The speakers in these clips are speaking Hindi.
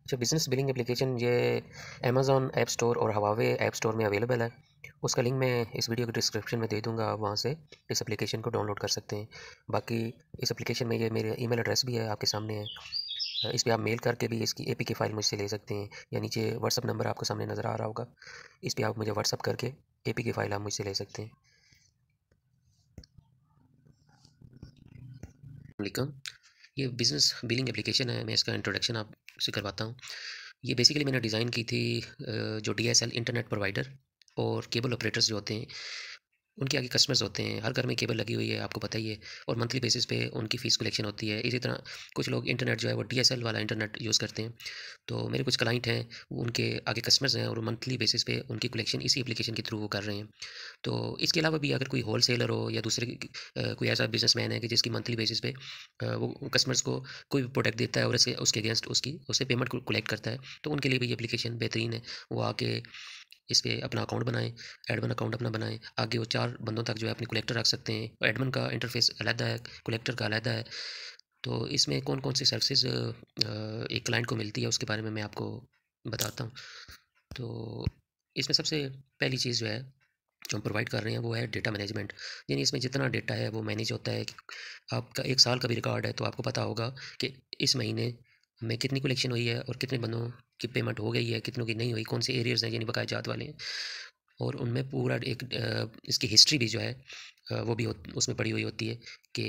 अच्छा, बिज़नेस बिलिंग एप्लीकेशन ये अमेज़न ऐप स्टोर और हवावे ऐप स्टोर में अवेलेबल है। उसका लिंक मैं इस वीडियो के डिस्क्रिप्शन में दे दूँगा, आप वहाँ से इस एप्लीकेशन को डाउनलोड कर सकते हैं। बाकी इस एप्लीकेशन में ये मेरे ईमेल एड्रेस भी है, आपके सामने है। इस पे आप मेल करके भी इसकी एपीके फ़ाइल मुझसे ले सकते हैं, या नीचे व्हाट्सअप नंबर आपको सामने नज़र आ रहा होगा, इस पे आप मुझे व्हाट्सअप करके एपीके फ़ाइल आप मुझसे ले सकते हैं। वालेकुम, ये बिज़नेस बिलिंग एप्लीकेशन है, मैं इसका इंट्रोडक्शन आपसे करवाता हूँ। ये बेसिकली मैंने डिज़ाइन की थी जो डीएसएल इंटरनेट प्रोवाइडर और केबल ऑपरेटर्स जो होते हैं, उनके आगे कस्टमर्स होते हैं। हर घर में केबल लगी हुई है, आपको पता ही है, और मंथली बेसिस पे उनकी फ़ीस कलेक्शन होती है। इसी तरह कुछ लोग इंटरनेट जो है वो डीएसएल वाला इंटरनेट यूज़ करते हैं। तो मेरे कुछ क्लाइंट हैं, उनके आगे कस्टमर्स हैं और मंथली बेसिस पे उनकी कलेक्शन इसी एप्लीकेशन के थ्रू वो कर रहे हैं। तो इसके अलावा भी अगर कोई होलसेलर हो या दूसरे कोई ऐसा बिज़नेसमैन है कि जिसकी मंथली बेसिस पे वो कस्टमर्स को कोई भी प्रोडक्ट देता है और ऐसे उसके अगेंस्ट उससे पेमेंट को कलेक्ट करता है, तो उनके लिए भी ये एप्लीकेशन बेहतरीन है। वो आके इस पे अपना अकाउंट बनाएँ, एडमिन अकाउंट अपना बनाएँ। आगे वो 4 बंदों तक जो है अपनी कलेक्टर रख सकते हैं। एडमिन का इंटरफ़ेस अलग है, कलेक्टर का अलग है। तो इसमें कौन-कौन सी सर्विसेज़ एक क्लाइंट को मिलती है, उसके बारे में मैं आपको बताता हूँ। तो इसमें सबसे पहली चीज़ जो है, जो हम प्रोवाइड कर रहे हैं, वो है डेटा मैनेजमेंट। यानी इसमें जितना डेटा है वो मैनेज होता है कि आपका 1 साल का भी रिकॉर्ड है तो आपको पता होगा कि इस महीने में कितनी कलेक्शन हुई है और कितने बंदों की पेमेंट हो गई है, कितनों की नहीं हुई, कौन से एरियाज़ हैं यानी बकाया जात वाले हैं। और उनमें पूरा एक इसकी हिस्ट्री भी जो है वो भी उसमें पड़ी हुई होती है कि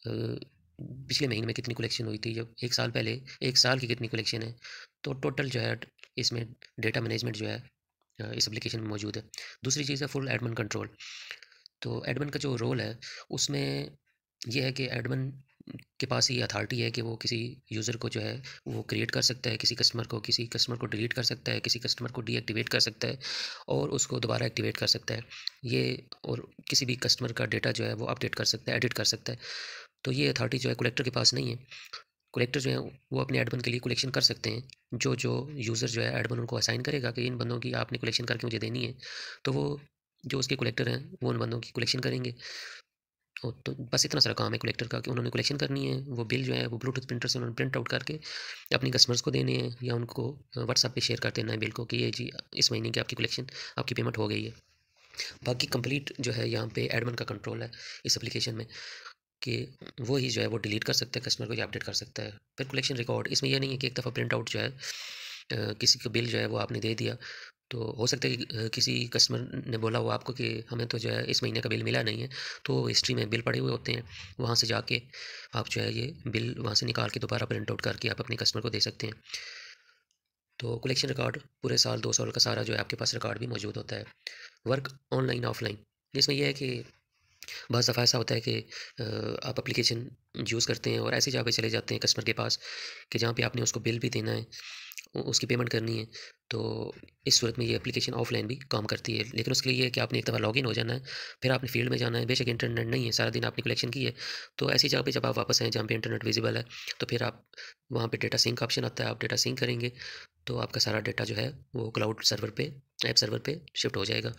पिछले महीने में कितनी कलेक्शन हुई थी, जब 1 साल पहले 1 साल की कितनी कलेक्शन है। तो टोटल जो है इसमें डेटा मैनेजमेंट जो है इस एप्लीकेशन में मौजूद है। दूसरी चीज़ है फुल एडमिन कंट्रोल। तो एडमिन का जो रोल है, उसमें ये है कि एडमिन के पास ये अथॉरिटी है कि वो किसी यूज़र को जो है वो क्रिएट कर सकता है, किसी कस्टमर को डिलीट कर सकता है, किसी कस्टमर को डीएक्टिवेट कर सकता है और उसको दोबारा एक्टिवेट कर सकता है। ये और किसी भी कस्टमर का डेटा जो है वो अपडेट कर सकता है, एडिट कर सकता है। तो ये अथॉरिटी जो है कलेक्टर के पास नहीं है। कलेक्टर जो है वो अपने एडमिन के लिए कलेक्शन कर सकते हैं। जो यूज़र जो है एडमिन उनको असाइन करेगा कि इन बंदों की आपने कलेक्शन करके मुझे देनी है, तो वो जो उसके कलेक्टर हैं, वो उन बंदों की कलेक्शन करेंगे। तो बस इतना सारा काम है कलेक्टर का कि उन्होंने कलेक्शन करनी है, वो बिल जो है वो ब्लूटूथ प्रिंटर से उन्होंने प्रिंट आउट करके अपनी कस्टमर्स को देने हैं या उनको व्हाट्सएप पे शेयर कर देना है बिल को कि ये जी इस महीने की आपकी कलेक्शन, आपकी पेमेंट हो गई है। बाकी कंप्लीट जो है यहाँ पे एडमिन का कंट्रोल है इस एप्लीकेशन में, कि वो ही जो है वो डिलीट कर सकता है कस्टमर को या अपडेट कर सकता है। फिर कलेक्शन रिकॉर्ड इसमें ये नहीं है कि एक दफ़ा प्रिंट आउट जो है किसी को बिल जो है वो आपने दे दिया, तो हो सकता है कि किसी कस्टमर ने बोला हो आपको कि हमें तो जो है इस महीने का बिल मिला नहीं है, तो हिस्ट्री में बिल पड़े हुए होते हैं। वहाँ से जाके आप जो है ये बिल वहाँ से निकाल के दोबारा प्रिंट आउट करके आप अपने कस्टमर को दे सकते हैं। तो कलेक्शन रिकॉर्ड पूरे साल 2 साल का सारा जो है आपके पास रिकॉर्ड भी मौजूद होता है। वर्क ऑनलाइन ऑफलाइन, इसमें ये है कि बस दफ़ा ऐसा होता है कि आप एप्लीकेशन यूज़ करते हैं और ऐसी जगह पे चले जाते हैं कस्टमर के पास कि जहाँ पे आपने उसको बिल भी देना है, उसकी पेमेंट करनी है। तो इस सूरत में ये एप्लीकेशन ऑफ़लाइन भी काम करती है। लेकिन उसके लिए ये है कि आपने एक दफ़ा लॉगिन हो जाना है, फिर आपने फ़ील्ड में जाना है। बेशक इंटरनेट नहीं है, सारा दिन आपने कलेक्शन की है, तो ऐसी जगह पे जब आप वापस आएँ जहाँ पे इंटरनेट विज़िबल है, तो फिर आप वहाँ पे डेटा सिंक ऑप्शन आता है, आप डेटा सिंक करेंगे, तो आपका सारा डेटा जो है वो क्लाउड सर्वर पे, ऐप सर्वर पे शिफ्ट हो जाएगा।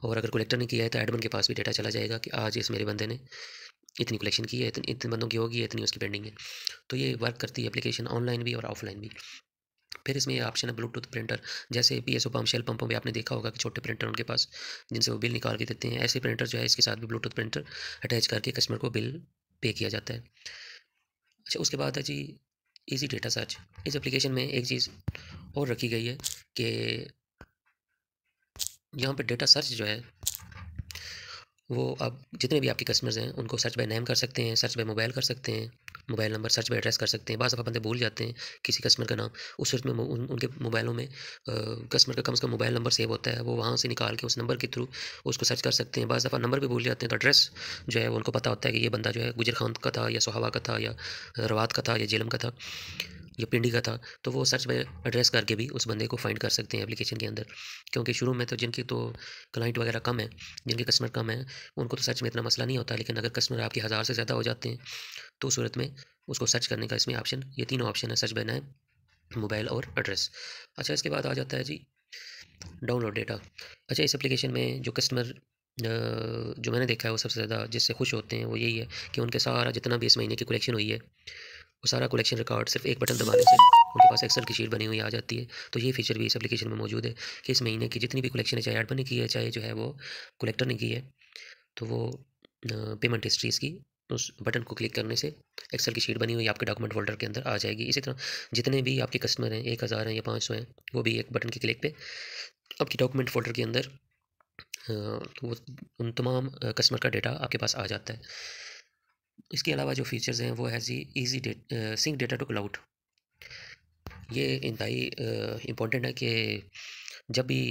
और अगर कलेक्टर ने किया है तो एडमिन के पास भी डेटा चला जाएगा कि आज इस मेरे बंदे ने इतनी कलेक्शन की है, इतने इतने बंदों की होगी, इतनी उसकी पेंडिंग है। तो ये वर्क करती है एप्लीकेशन ऑनलाइन भी और ऑफलाइन भी। फिर इसमें ये ऑप्शन है ब्लूटूथ प्रिंटर। जैसे पीएसओ पंप, शेल पंपों में आपने देखा होगा कि छोटे प्रिंटर उनके पास, जिनसे वो बिल निकाल के देते हैं। ऐसे प्रिंटर जो है इसके साथ भी ब्लूटूथ प्रिंटर अटैच करके कस्टमर को बिल पे किया जाता है। अच्छा, उसके बाद है जी ईज़ी डेटा सर्च। इस एप्लीकेशन में एक चीज़ और रखी गई है कि यहाँ पे डेटा सर्च जो है वो आप जितने भी आपके कस्टमर्स हैं, उनको सर्च बाय नेम कर सकते हैं, सर्च बाय मोबाइल कर सकते हैं, mobile number search by address कर सकते हैं। बाज़ दफ़ा बंदे भूल जाते हैं किसी कस्टमर का नाम, उस सूरत में उनके मोबाइलों में कस्टमर का कम से कम मोबाइल नंबर सेव होता है, वो वहाँ से निकाल के उस नंबर के थ्रू उसको सर्च कर सकते हैं। बाज़ दफ़ा नंबर भी भूल जाते हैं, तो एड्रेस जो है वो उनको पता होता है कि ये बंदा जो है गुजर खान का था या सोहावा का था या रवात का था या जेलम का था या पिंडी का था, तो वो सर्च बाय एड्रेस करके भी उस बंदे को फाइंड कर सकते हैं एप्लीकेशन के अंदर। क्योंकि शुरू में तो जिनकी तो क्लाइंट वगैरह कम है, जिनके कस्टमर कम हैं, उनको तो सर्च में इतना मसला नहीं होता, लेकिन अगर कस्टमर आपके 1000 से ज़्यादा हो जाते हैं, तो उस सूरत में उसको सर्च करने का इसमें ऑप्शन, ये तीनों ऑप्शन है, सर्च बाय नेम, मोबाइल और एड्रेस। अच्छा, इसके बाद आ जाता है जी डाउनलोड डेटा। अच्छा, इस एप्लीकेशन में जो कस्टमर जो मैंने देखा है वो सबसे ज़्यादा जिससे खुश होते हैं वो यही है कि उनके सारा जितना भी इस महीने की कलेक्शन हुई है, वो सारा कलेक्शन रिकॉर्ड सिर्फ एक बटन दबाने से उनके पास एक्सेल की शीट बनी हुई आ जाती है। तो ये फीचर भी इस एप्लीकेशन में मौजूद है कि इस महीने की जितनी भी कलेक्शन है, चाहे एडमिन ने की है, चाहे जो है वो कलेक्टर ने की है, तो वो पेमेंट हिस्ट्री इसकी उस बटन को क्लिक करने से एक्सेल की शीट बनी हुई आपके डॉक्यूमेंट फ़ोल्डर के अंदर आ जाएगी। इसी तरह जितने भी आपके कस्टमर हैं, 1000 हैं या 500 हैं, वो भी एक बटन के क्लिक पे आपकी डॉक्यूमेंट फ़ोल्डर के अंदर वो उन तमाम कस्टमर का डेटा आपके पास आ जाता है। इसके अलावा जो फ़ीचर्स हैं वो है जी easy sync data to cloud. ये इंतहाई इम्पोर्टेंट है कि जब भी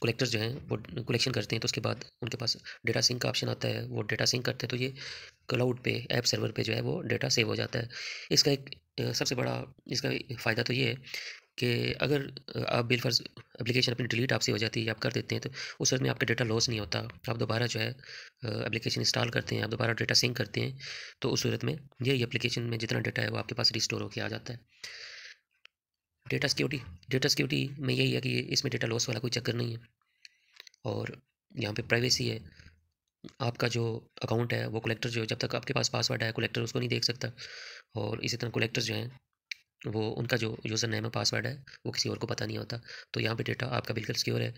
कलेक्टर्स जो हैं वो कलेक्शन करते हैं तो उसके बाद उनके पास डेटा सिंक का ऑप्शन आता है, वो डेटा सिंक करते हैं तो ये क्लाउड पे ऐप सर्वर पे जो है वो डेटा सेव हो जाता है। इसका एक सबसे बड़ा इसका फ़ायदा तो ये है कि अगर आप बिलफ़र्ज़ एप्लीकेशन अपनी डिलीट आपसे हो जाती है या आप कर देते हैं तो उस वक़्त में आपका डेटा लॉस नहीं होता। आप दोबारा जो है एप्लीकेशन इंस्टॉल करते हैं, आप दोबारा डेटा सिंक करते हैं, तो उस सूरत में यही एप्लीकेशन में जितना डेटा है वो आपके पास रिस्टोर होके आ जाता है। डेटा सिक्योरिटी में यही है कि इसमें डेटा लॉस वाला कोई चक्कर नहीं है और यहाँ पे प्राइवेसी है। आपका जो अकाउंट है वो कलेक्टर जो जब तक आपके पास पासवर्ड है कलेक्टर उसको नहीं देख सकता और इसी तरह कलेक्टर्स जो हैं वो उनका जो यूज़र नेम है पासवर्ड है वो किसी और को पता नहीं होता। तो यहाँ पे डेटा आपका बिल्कुल सिक्योर है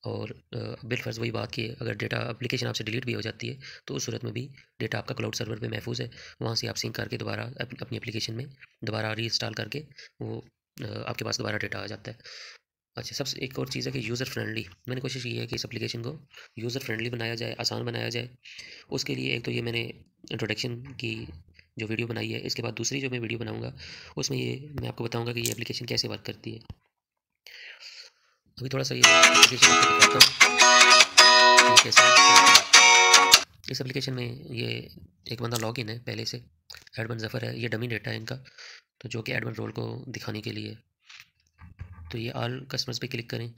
और बिलफ़र्ज़ वही बात कि अगर डेटा एप्लीकेशन आपसे डिलीट भी हो जाती है तो उस सूरत में भी डेटा आपका क्लाउड सर्वर पे महफूज़ है। वहाँ से आप सिंक करके दोबारा अपनी एप्लीकेशन में दोबारा रीइंस्टॉल करके वो आपके पास दोबारा डेटा आ जाता है। अच्छा, सबसे एक और चीज़ है कि यूज़र फ्रेंडली। मैंने कोशिश की है कि इस एप्लीकेशन को यूज़र फ्रेंडली बनाया जाए, आसान बनाया जाए। उसके लिए एक तो ये मैंने इंट्रोडक्शन की जो वीडियो बनाई है, इसके बाद दूसरी जो मैं वीडियो बनाऊँगा, उसमें ये मैं आपको बताऊँगा कि ये एप्लीकेशन कैसे वर्क करती है। अभी थोड़ा-सा ये एप्लीकेशन आपको दिखाता हूँ, ये कैसे वर्क करती है। इस एप्लीकेशन में ये एक बंदा लॉगिन है पहले से, एडमिन ज़फ़र है, ये डमी डेटा है इनका, तो जो कि एडमिन रोल को दिखाने के लिए। तो ये ऑल कस्टमर्स पे क्लिक करें,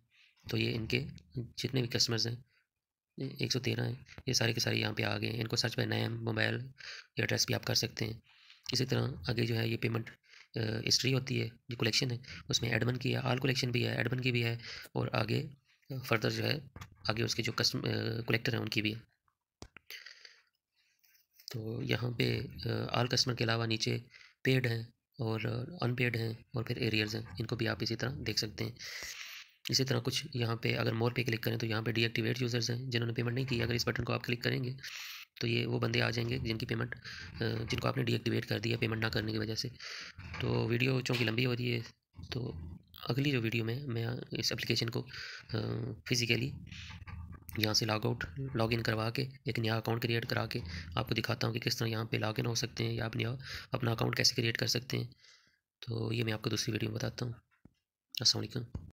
तो ये इनके जितने भी कस्टमर्स हैं 113 हैं, ये सारे के सारे यहाँ पे आ गए हैं। इनको सर्च बाय नेम, मोबाइल या एड्रेस भी आप कर सकते हैं। इसी तरह आगे जो है ये पेमेंट हिस्ट्री होती है, जो कलेक्शन है उसमें एडमिन की है, ऑल कलेक्शन भी है, एडमिन की भी है और आगे फर्दर जो है आगे उसके जो कलेक्टर हैं उनकी भी है। तो यहाँ पे ऑल कस्टमर के अलावा नीचे पेड हैं और अनपेड हैं और फिर एरियर्स हैं, इनको भी आप इसी तरह देख सकते हैं। इसी तरह कुछ यहाँ पे अगर मोर पे क्लिक करें तो यहाँ पे डीएक्टिवेट यूज़र्स हैं जिन्होंने पेमेंट नहीं की। अगर इस बटन को आप क्लिक करेंगे तो ये वो बंदे आ जाएंगे जिनकी पेमेंट जिनको आपने डीएक्टिवेट कर दिया पेमेंट ना करने की वजह से। तो वीडियो चूँकि लंबी हो रही है तो अगली जो वीडियो में मैं इस एप्लीकेशन को फिज़िकली यहाँ से लॉग आउट लॉगिन करवा के एक नया अकाउंट क्रिएट करा के आपको दिखाता हूँ कि किस तरह यहाँ पे लॉगिन हो सकते हैं या आप नया अपना अकाउंट कैसे क्रिएट कर सकते हैं। तो ये मैं आपको दूसरी वीडियो में बताता हूँ। अस्सलाम वालेकुम।